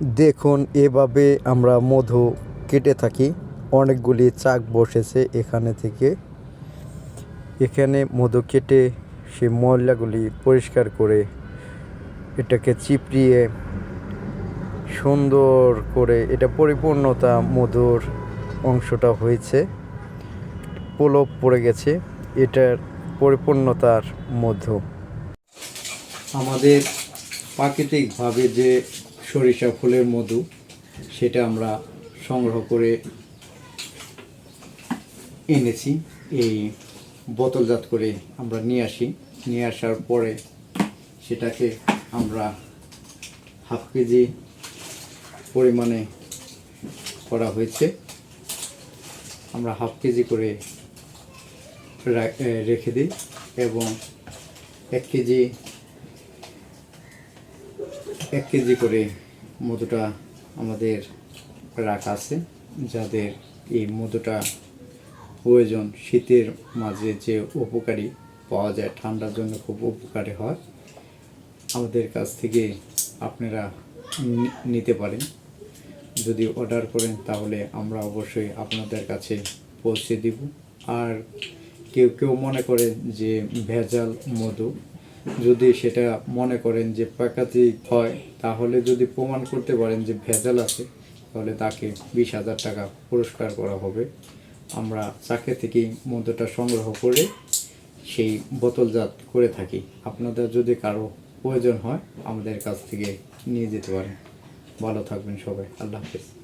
দেখুন, এভাবে আমরা মধু কেটে থাকি। অনেকগুলি চাক বসেছে এখানে থেকে। এখানে মধু কেটে সে ময়লাগুলি পরিষ্কার করে এটাকে চিপড়িয়ে সুন্দর করে এটা পরিপূর্ণতা মধুর অংশটা হয়েছে। প্রলেপ পড়ে গেছে, এটার পরিপূর্ণতার মধু। আমাদের প্রাকৃতিকভাবে যে সরিষা ফুলের মধু, সেটা আমরা সংগ্রহ করে এনেছি। এই বোতলজাত করে আমরা নিয়ে আসার পরে সেটাকে আমরা হাফ কেজি পরিমাণে করা হয়েছে। আমরা হাফ কেজি করে রেখে দিই এবং এক কেজি করে মধুটা আমাদের রাখা আছে। যাদের এই মধুটা প্রয়োজন, শীতের মাঝে যে উপকারী পাওয়া যায়, ঠান্ডার জন্য খুব উপকারী হয়, আমাদের কাছ থেকে আপনারা নিতে পারেন। যদি অর্ডার করেন তাহলে আমরা অবশ্যই আপনাদের কাছে পৌঁছে দিব। আর কেউ মনে করেন যে ভেজাল মধু, যদি সেটা মনে করেন যে প্রাকৃতিক হয়, তাহলে যদি প্রমাণ করতে পারেন যে ভেজাল আছে, তাহলে তাকে 20,000 টাকা পুরস্কার করা হবে। আমরা চাকে থেকেই মধুটা সংগ্রহ করে সেই বোতলজাত করে থাকি। আপনাদের যদি কারো প্রয়োজন হয় আমাদের কাছ থেকে নিয়ে যেতে পারেন। ভালো থাকবেন সবাই। আল্লাহ হাফেজ।